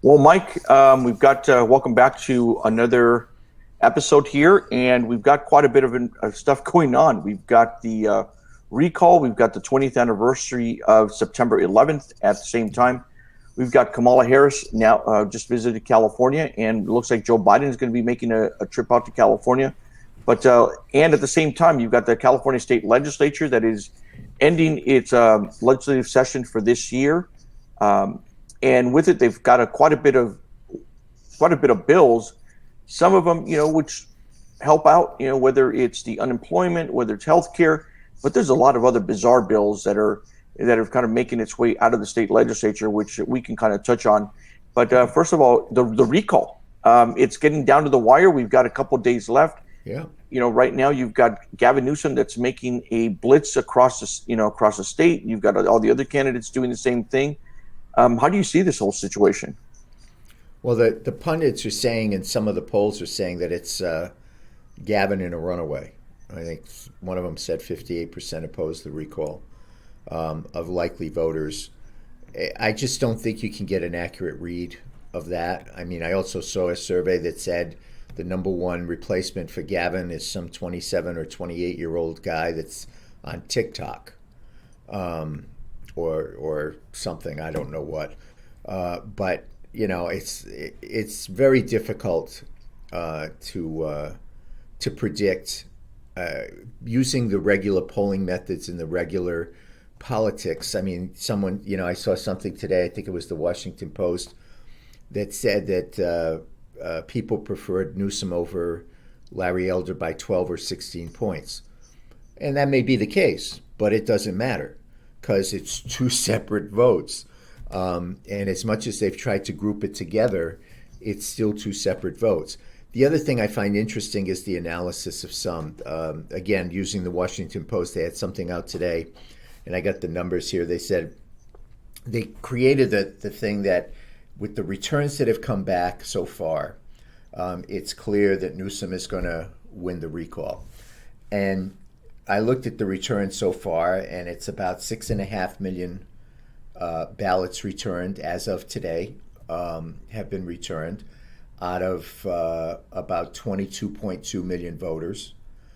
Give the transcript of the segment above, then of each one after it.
Well, Mike, we've got welcome back to another episode here, and we've got quite a bit of stuff going on. We've got the recall, we've got the 20th anniversary of September 11th at the same time. We've got Kamala Harris now just visited California, and it looks like Joe Biden is going to be making a trip out to California. But and at the same time, you've got the California State Legislature that is ending its legislative session for this year. And with it, they've got quite a bit of bills. Some of them, which help out, whether it's the unemployment, whether it's healthcare, but there's a lot of other bizarre bills that are kind of making its way out of the state legislature, which we can kind of touch on. But first of all, the recall, it's getting down to the wire. We've got a couple days left. Yeah. Right now you've got Gavin Newsom that's making a blitz across the state. You've got all the other candidates doing the same thing. How do you see this whole situation? Well, the pundits are saying, and some of the polls are saying that it's Gavin in a runaway. I think one of them said 58% opposed the recall of likely voters. I just don't think you can get an accurate read of that. I mean, I also saw a survey that said the number one replacement for Gavin is some 27 or 28-year-old guy that's on TikTok. Or something, I don't know what, but it's very difficult to predict using the regular polling methods and the regular politics. I mean, I saw something today. I think it was the Washington Post that said that people preferred Newsom over Larry Elder by 12 or 16 points, and that may be the case, but it doesn't matter, because it's two separate votes. And as much as they've tried to group it together, it's still two separate votes. The other thing I find interesting is the analysis of some. Again, using the Washington Post, they had something out today, and I got the numbers here. They said they created the thing that with the returns that have come back so far, it's clear that Newsom is going to win the recall. And I looked at the returns so far, and it's about 6.5 million ballots returned as of today, have been returned out of about 22.2 million voters.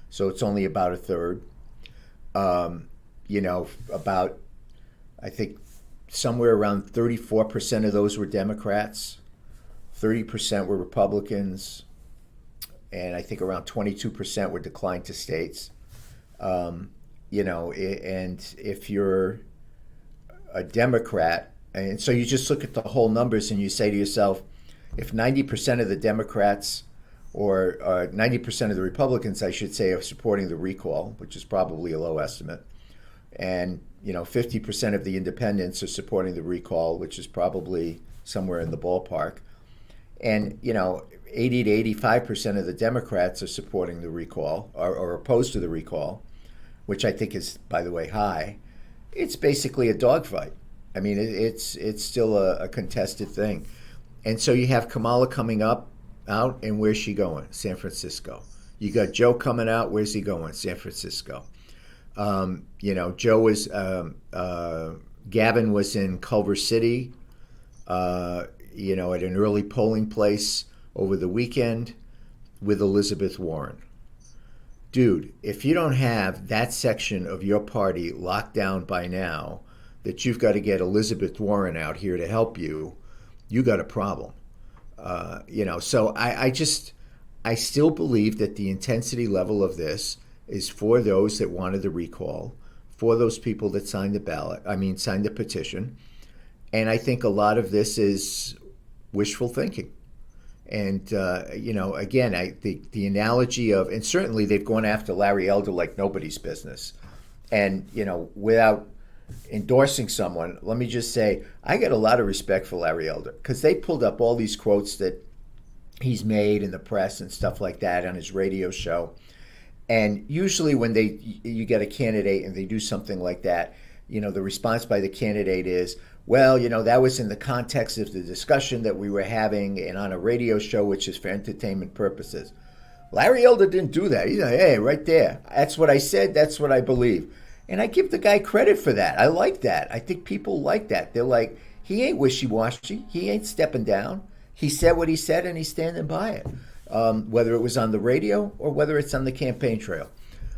So it's only about a third. About, I think, somewhere around 34% of those were Democrats, 30% were Republicans, and I think around 22% were declined to states. And if you're a Democrat, and so you just look at the whole numbers and you say to yourself, if 90% of the Democrats or 90% of the Republicans, I should say, are supporting the recall, which is probably a low estimate, and 50% of the independents are supporting the recall, which is probably somewhere in the ballpark, and 80 to 85% of the Democrats are supporting the recall or opposed to the recall, which I think is, by the way, high. It's basically a dogfight. I mean, it's still a contested thing. And so you have Kamala coming out, and where's she going? San Francisco. You got Joe coming out. Where's he going? San Francisco. Joe was, Gavin was in Culver City, at an early polling place over the weekend with Elizabeth Warren. Dude, if you don't have that section of your party locked down by now, that you've got to get Elizabeth Warren out here to help you, you got a problem. So I still believe that the intensity level of this is for those that wanted the recall, for those people that signed the petition. And I think a lot of this is wishful thinking. And, again, the analogy of, and certainly they've gone after Larry Elder like nobody's business. And, without endorsing someone, let me just say, I get a lot of respect for Larry Elder, because they pulled up all these quotes that he's made in the press and stuff like that on his radio show. And usually when you get a candidate and they do something like that, the response by the candidate is, well, that was in the context of the discussion that we were having and on a radio show, which is for entertainment purposes. Larry Elder didn't do that. He's like, hey, right there. That's what I said. That's what I believe. And I give the guy credit for that. I like that. I think people like that. They're like, he ain't wishy-washy. He ain't stepping down. He said what he said, and he's standing by it. Whether it was on the radio or whether it's on the campaign trail.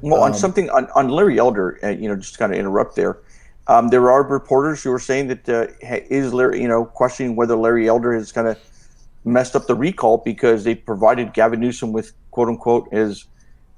Well, on something on Larry Elder, just to kind of interrupt there. There are reporters who are saying that is Larry, questioning whether Larry Elder has kind of messed up the recall because they provided Gavin Newsom with quote unquote as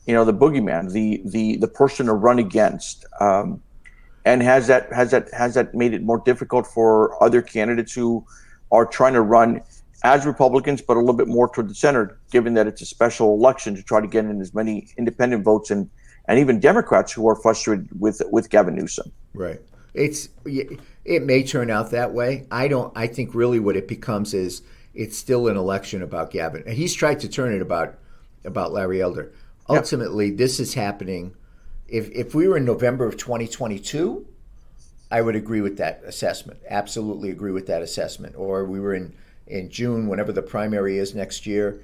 the boogeyman, the person to run against, and has that made it more difficult for other candidates who are trying to run as Republicans, but a little bit more toward the center, given that it's a special election to try to get in as many independent votes and even Democrats who are frustrated with Gavin Newsom. Right. It may turn out that way. I think really what it becomes is it's still an election about Gavin. And he's tried to turn it about Larry Elder. Ultimately, this is happening. If we were in November of 2022, I would agree with that assessment. Absolutely agree with that assessment. Or we were in June, whenever the primary is next year,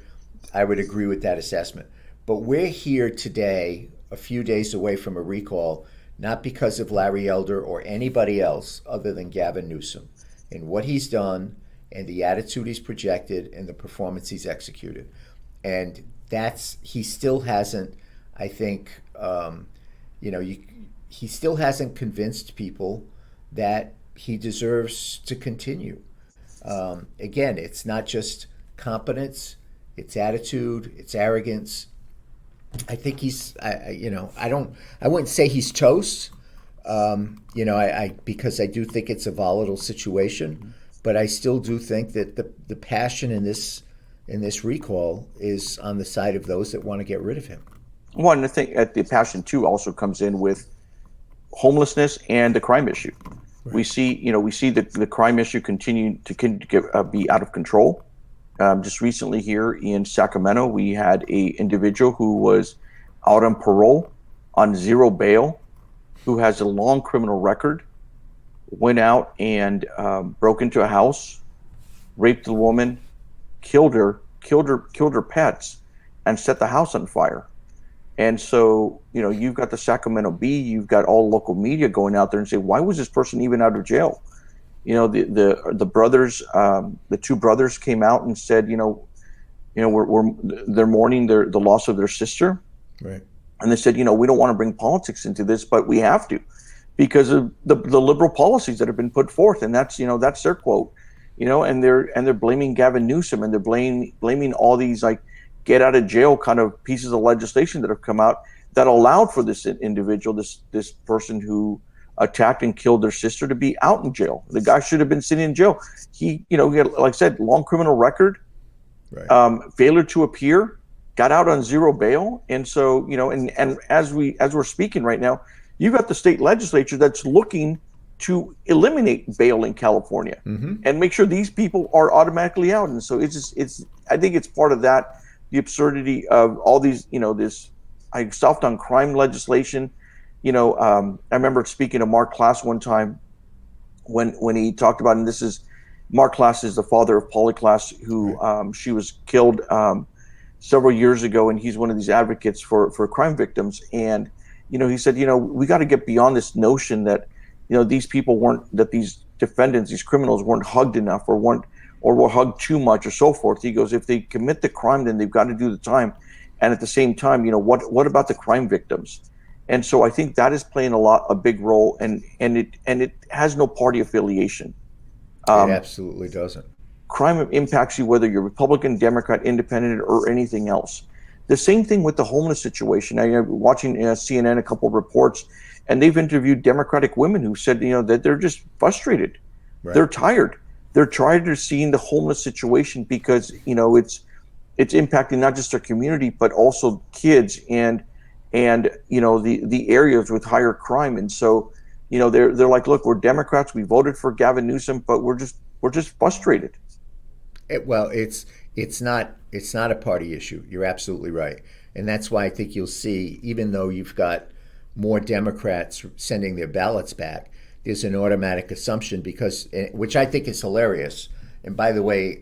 I would agree with that assessment. But we're here today, a few days away from a recall, not because of Larry Elder or anybody else other than Gavin Newsom and what he's done and the attitude he's projected and the performance he's executed. And he still hasn't, I think, he still hasn't convinced people that he deserves to continue. Again, it's not just competence, it's attitude, it's arrogance. I think I wouldn't say he's toast, because I do think it's a volatile situation, but I still do think that the passion in this recall is on the side of those that want to get rid of him. Well, and I think the passion too also comes in with homelessness and the crime issue. Right. We see the crime issue continue to be out of control. Just recently here in Sacramento, we had a individual who was out on parole on zero bail, who has a long criminal record, went out and broke into a house, raped the woman, killed her pets, and set the house on fire. And so, you've got the Sacramento Bee, you've got all local media going out there and say, why was this person even out of jail? The brothers, the two brothers came out and said, they're mourning the loss of their sister. Right. And they said, we don't want to bring politics into this, but we have to, because of the liberal policies that have been put forth. And that's their quote, and they're blaming Gavin Newsom, and they're blaming all these like get out of jail kind of pieces of legislation that have come out that allowed for this individual, this person who attacked and killed their sister, to be out in jail. The guy should have been sitting in jail. He had, like I said, long criminal record, right. Failure to appear, got out on zero bail. And so, and as we're speaking right now, you've got the state legislature that's looking to eliminate bail in California, mm-hmm. and make sure these people are automatically out. And so I think it's part of that, the absurdity of all these, this soft on crime legislation. I remember speaking to Mark Klass one time when he talked about, and this is, Mark Klass is the father of Polly Klass, who she was killed several years ago, and he's one of these advocates for crime victims. And he said, we got to get beyond this notion that these people these defendants, these criminals weren't hugged enough, or were hugged too much, or so forth. He goes, if they commit the crime, then they've got to do the time. And at the same time, what about the crime victims? And so I think that is playing a big role, and it has no party affiliation. It absolutely doesn't. Crime impacts you whether you're Republican, Democrat, Independent, or anything else. The same thing with the homeless situation. I'm watching CNN, a couple of reports, and they've interviewed Democratic women who said, that they're just frustrated. Right. They're tired. They're tired of seeing the homeless situation because, it's impacting not just their community, but also kids and the areas with higher crime. And so, they're like, look, we're Democrats. We voted for Gavin Newsom, but we're just frustrated. It's not a party issue. You're absolutely right. And that's why I think you'll see, even though you've got more Democrats sending their ballots back, there's an automatic assumption which I think is hilarious. And by the way,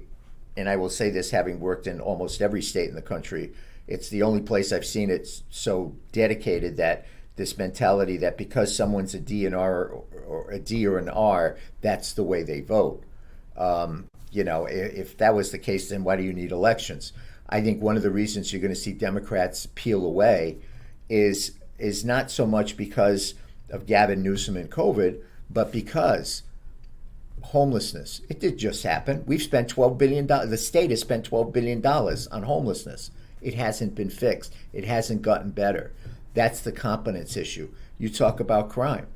and I will say this, having worked in almost every state in the country, it's the only place I've seen it so dedicated, that this mentality that because someone's a D and R or a D or an R, that's the way they vote. If that was the case, then why do you need elections? I think one of the reasons you're going to see Democrats peel away is not so much because of Gavin Newsom and COVID, but because homelessness. It did just happen. We've spent $12 billion. The state has spent $12 billion on homelessness. It hasn't been fixed. It hasn't gotten better. That's the competence issue. You talk about crime.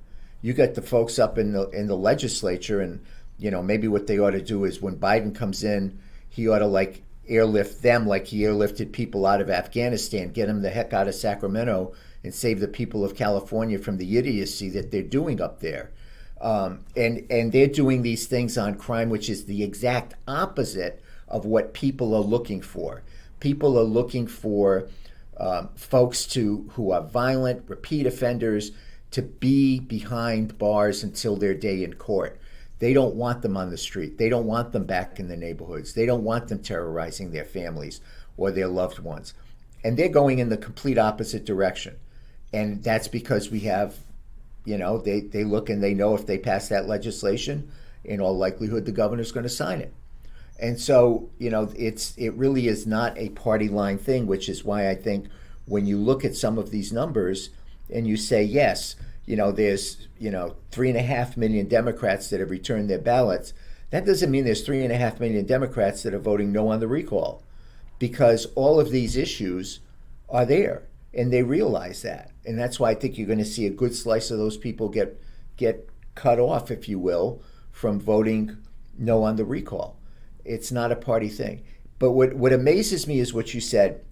You got the folks up in the legislature, and maybe what they ought to do is when Biden comes in, he ought to like airlift them like he airlifted people out of Afghanistan, get them the heck out of Sacramento, and save the people of California from the idiocy that they're doing up there. And they're doing these things on crime, which is the exact opposite of what people are looking for. People are looking for folks who are violent, repeat offenders, to be behind bars until their day in court. They don't want them on the street. They don't want them back in the neighborhoods. They don't want them terrorizing their families or their loved ones. And they're going in the complete opposite direction. And that's because we have, they look and they know if they pass that legislation, in all likelihood, the governor's going to sign it. And so, it really is not a party line thing, which is why I think when you look at some of these numbers and you say, yes, there's, 3.5 million Democrats that have returned their ballots, that doesn't mean there's 3.5 million Democrats that are voting no on the recall, because all of these issues are there and they realize that. And that's why I think you're going to see a good slice of those people get cut off, if you will, from voting no on the recall. It's not a party thing. But what amazes me is what you said,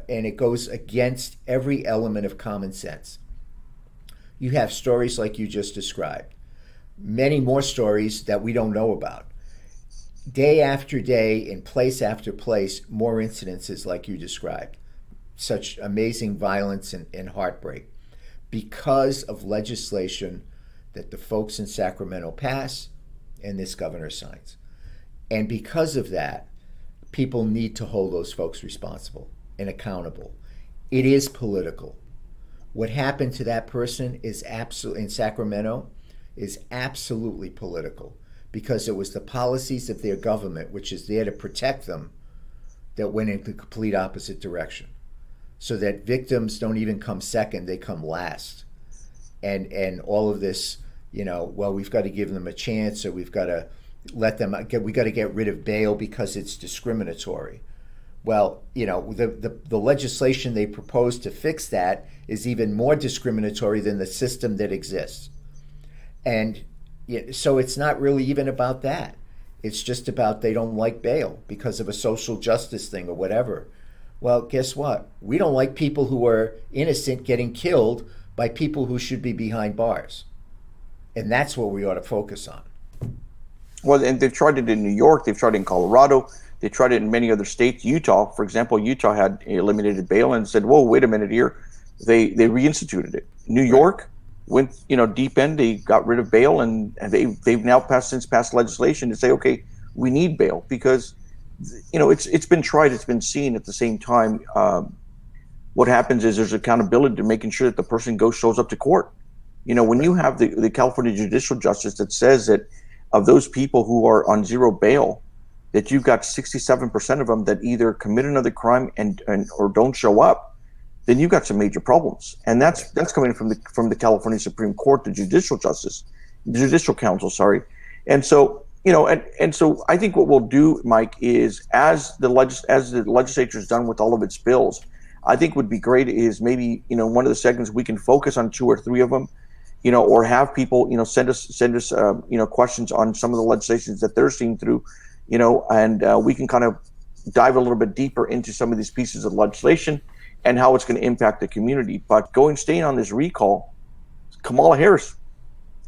and it goes against every element of common sense. You have stories like you just described, many more stories that we don't know about. Day after day, in place after place, more incidences like you described. Such amazing violence and heartbreak because of legislation that the folks in Sacramento pass and this governor signs. And because of that, people need to hold those folks responsible and accountable. It is political. What happened to that person is absolutely, in Sacramento, is absolutely political, because it was the policies of their government, which is there to protect them, that went in the complete opposite direction. So that victims don't even come second, they come last. And all of this, we've got to give them a chance, or we've got to we got to get rid of bail because it's discriminatory. Well, the legislation they propose to fix that is even more discriminatory than the system that exists. And so it's not really even about that. It's just about they don't like bail because of a social justice thing or whatever. Well, guess what? We don't like people who are innocent getting killed by people who should be behind bars. And that's what we ought to focus on. Well, and they've tried it in New York. They've tried it in Colorado. They tried it in many other states. Utah, for example, Utah had eliminated bail and said, whoa, wait a minute here. They reinstituted it. New York went, deep end. They got rid of bail, and they've now passed legislation to say, okay, we need bail because, it's been tried, it's been seen. At the same time, what happens is there's accountability to making sure that the person shows up to court. When you have the California judicial justice that says that of those people who are on zero bail, that you've got 67% of them that either commit another crime and or don't show up, then you've got some major problems. And that's coming from the California Supreme Court, the Judicial Council, sorry. And so, and so I think what we'll do, Mike, is as the legislature is done with all of its bills, I think would be great is maybe, one of the segments we can focus on 2 or 3 of them, or have people, send us questions on some of the legislations that they're seeing through, and we can kind of dive a little bit deeper into some of these pieces of legislation and how it's going to impact the community. But staying on this recall, Kamala Harris,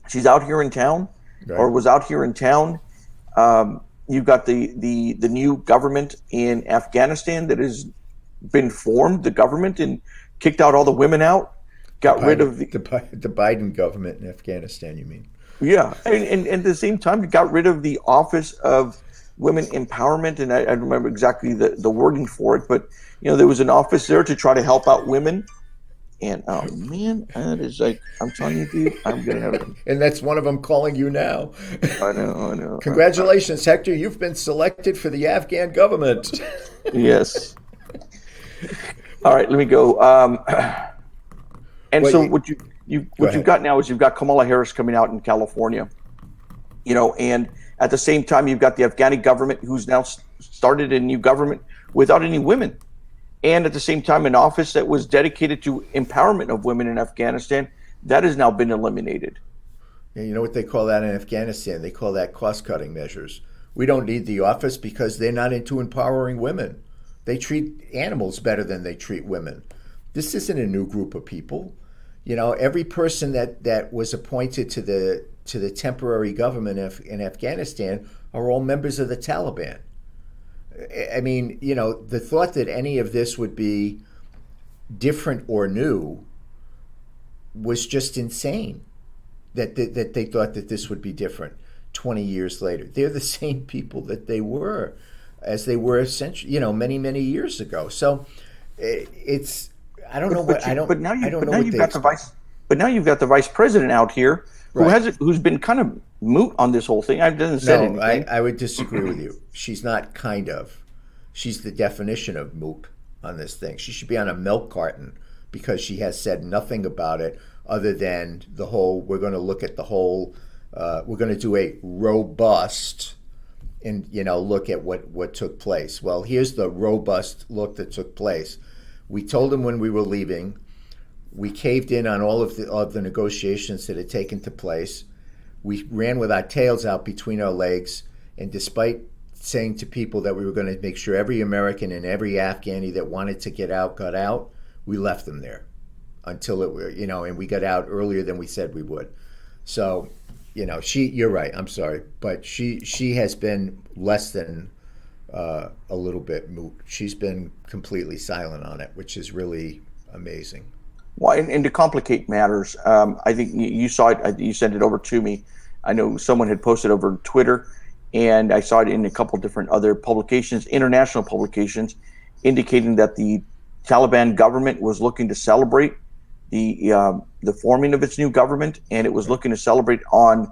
she's out here in town, right, or was out here in town. You've got the new government in Afghanistan that has been formed, the government, and kicked out all the women out. Got rid of the Biden government in Afghanistan, you mean? Yeah, and at the same time, it got rid of the Office of Women Empowerment, and I remember exactly the wording for it, but there was an office there to try to help out women And oh man, that is like I'm telling you, dude, I'm gonna have. And that's one of them calling you now. I know, I know. Congratulations, Hector. You've been selected for the Afghan government. Yes. All right, let me go. And Well, so what go what you've ahead. got now is you've got Kamala Harris coming out in California, and at the same time you've got the Afghani government who's now started a new government without any women, and at the same time an office that was dedicated to empowerment of women in Afghanistan that has now been eliminated. And you know what they call that in Afghanistan? They call that cost-cutting measures. We don't need the office because they're not into empowering women. They treat animals better than they treat women. This isn't a new group of people. Every person that was appointed to the temporary government in Afghanistan are all members of the Taliban. I mean, the thought that any of this would be different or new was just insane. That they thought that this would be different 20 years later. They're the same people that they were as they were many years ago. So it's I don't know what I don't But now I you don't but know now what you've they got the expect. vice president out here Right. who's been kind of moot on this whole thing. I didn't said No, anything. I would disagree with you. She's not kind of. She's the definition of moot on this thing. She should be on a milk carton because she has said nothing about it other than the whole, we're going to look at the whole, we're going to do a robust and, look at what took place. Well, here's the robust look that took place. We told them when we were leaving, we caved in on all of the negotiations that had taken to place. We ran with our tails out between our legs, and despite saying to people that we were going to make sure every American and every Afghani that wanted to get out got out, we left them there until and we got out earlier than we said we would. So, you're right. I'm sorry, but she has been less than a little bit moot. She's been completely silent on it, which is really amazing. Well, and to complicate matters, I think you saw it. You sent it over to me. I know someone had posted over Twitter, and I saw it in a couple different other publications, international publications, indicating that the Taliban government was looking to celebrate the forming of its new government, and it was Right. looking to celebrate on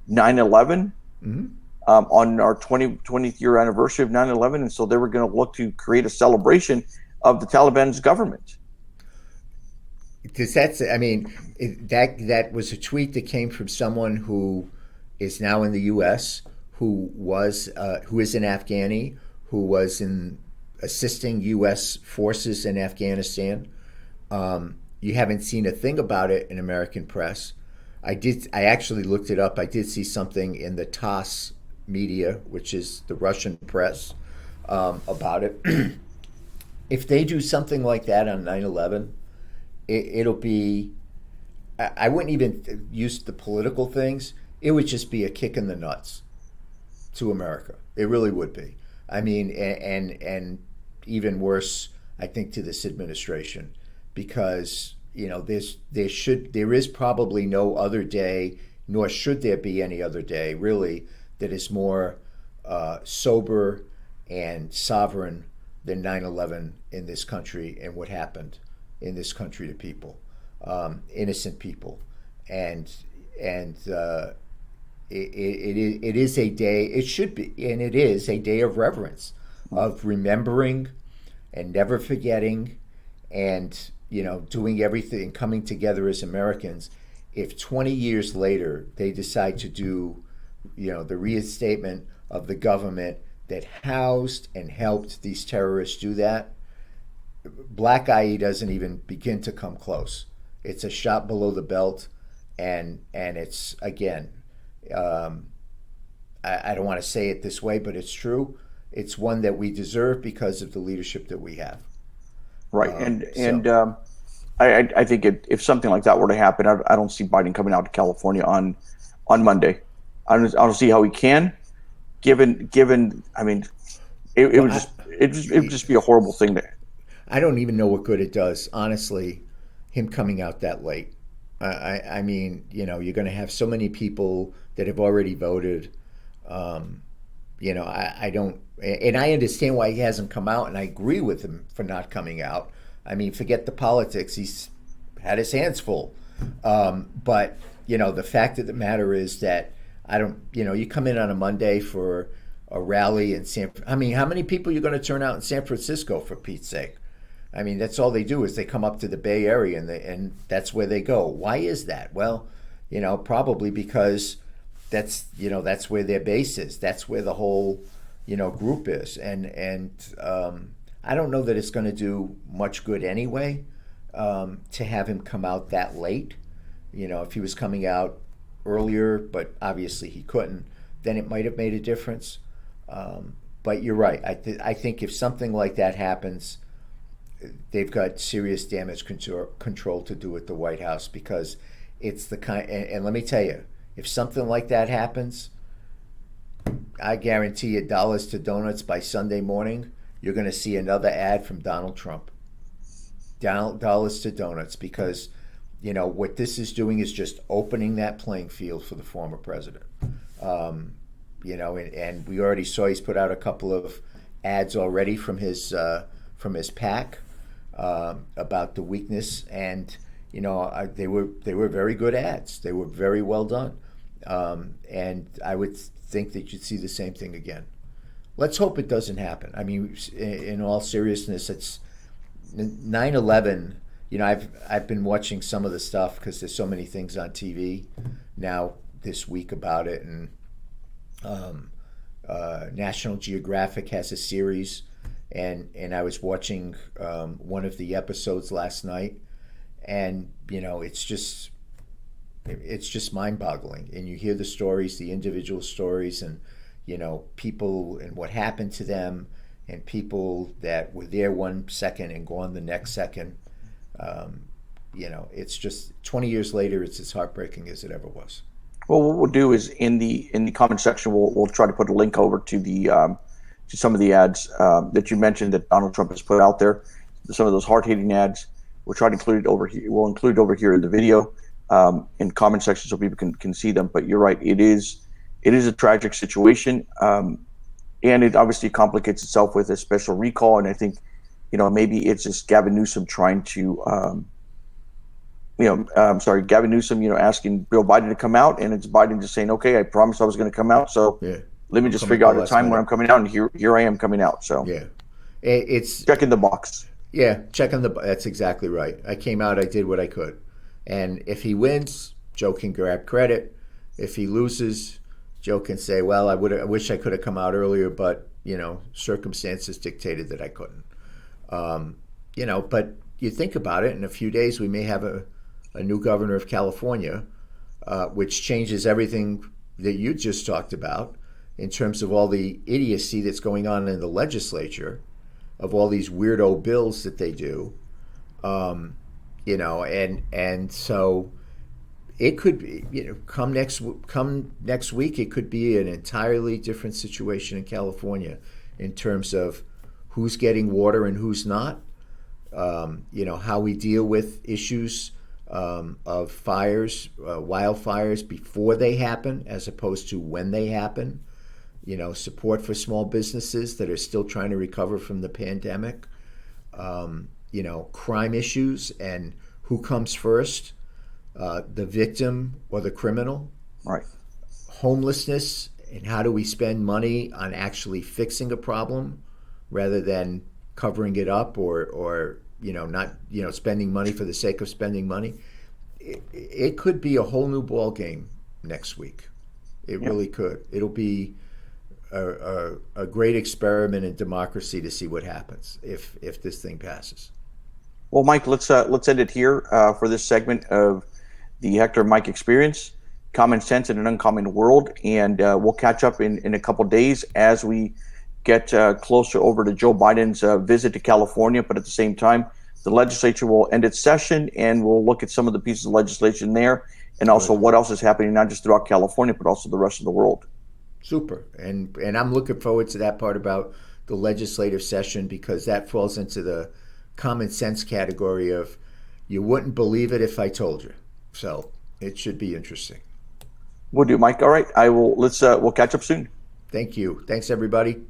9/11, Mm-hmm. on our 20th year anniversary of 9/11, and so they were going to look to create a celebration of the Taliban's government. Because that was a tweet that came from someone who is now in the U.S., who is an Afghani, who was in assisting U.S. forces in Afghanistan. You haven't seen a thing about it in American press. I actually looked it up. I did see something in the TASS media, which is the Russian press, about it. If they do something like that on 9/11, it'll be, I wouldn't even use the political things. It would just be a kick in the nuts to America. It really would be. I mean, and even worse, I think, to this administration, because there is probably no other day, nor should there be any other day, really, that is more sober and sovereign than 9/11 in this country and what happened in this country to people, innocent people, and it is a day. It should be, and it is a day of reverence, of remembering and never forgetting, and doing everything, coming together as Americans. If 20 years later they decide to do, the reinstatement of the government that housed and helped these terrorists do that, black eye doesn't even begin to come close. It's a shot below the belt, and it's, again, I don't want to say it this way, but it's true. It's one that we deserve because of the leadership that we have. Right, So I think if something like that were to happen, I don't see Biden coming out to California on Monday. I don't see how he can, given. I mean, it well, would it would just be a horrible thing to. I don't even know what good it does, honestly, him coming out that late. I mean, you're going to have so many people that have already voted. I don't, and I understand why he hasn't come out, and I agree with him for not coming out. I mean, forget the politics. He's had his hands full. But the fact of the matter is that I don't. You come in on a Monday for a rally in I mean, how many people are you going to turn out in San Francisco, for Pete's sake? I mean, that's all they do is they come up to the Bay Area and that's where they go. Why is that? Well, probably because that's where their base is. That's where the whole group is. And I don't know that it's going to do much good anyway to have him come out that late. If he was coming out earlier, but obviously he couldn't, then it might have made a difference. But you're right. I think if something like that happens, they've got serious damage control to do at the White House, because it's the kind. And let me tell you, if something like that happens, I guarantee you dollars to donuts by Sunday morning, you're going to see another ad from Donald Trump. Dollars to donuts, because what this is doing is just opening that playing field for the former president. And we already saw he's put out a couple of ads already from his PAC about the weakness, and they were very good ads. They were very well done, and I would think that you'd see the same thing again. Let's hope it doesn't happen. I mean, in all seriousness, it's 9/11. I've been watching some of the stuff because there's so many things on TV now this week about it, and National Geographic has a series, and I was watching one of the episodes last night, and it's just mind-boggling. And you hear the stories, the individual stories, and people and what happened to them, and people that were there 1 second and gone the next second. It's just 20 years later, it's as heartbreaking as it ever was. Well, what we'll do is in the comment section, we'll try to put a link over to the to some of the ads that you mentioned that Donald Trump has put out there. Some of those hard-hitting ads. We'll try to include it over here. We'll include it over here in the video in comment section so people can see them. But you're right, it is a tragic situation, and it obviously complicates itself with a special recall. And I think maybe it's just Gavin Newsom trying to. Gavin Newsom, asking Joe Biden to come out, and it's Biden just saying, "Okay, I promised I was going to come out, so let me just figure out a time when I'm coming out, and here I am coming out." So it's checking the box. Yeah, that's exactly right. I came out, I did what I could, and if he wins, Joe can grab credit. If he loses, Joe can say, "Well, I wish I could have come out earlier, but circumstances dictated that I couldn't." But you think about it, in a few days we may have a new governor of California, which changes everything that you just talked about in terms of all the idiocy that's going on in the legislature, of all these weirdo bills that they do, and so it could be, come next week, it could be an entirely different situation in California in terms of who's getting water and who's not. How we deal with issues of fires, wildfires before they happen as opposed to when they happen. Support for small businesses that are still trying to recover from the pandemic. Crime issues and who comes first, the victim or the criminal. Right. Homelessness and how do we spend money on actually fixing a problem rather than covering it up or not spending money for the sake of spending money. It could be a whole new ball game next week. It really could. It'll be a great experiment in democracy to see what happens if this thing passes. Well, Mike, let's end it here for this segment of the Hector and Mike Experience, Common Sense in an Uncommon World, and we'll catch up in a couple days as we get closer over to Joe Biden's visit to California. But at the same time, the legislature will end its session, and we'll look at some of the pieces of legislation there, and also what else is happening not just throughout California, but also the rest of the world. Super. And I'm looking forward to that part about the legislative session, because that falls into the common sense category of you wouldn't believe it if I told you. So it should be interesting. We'll do, Mike. All right. We'll catch up soon. Thank you. Thanks, everybody.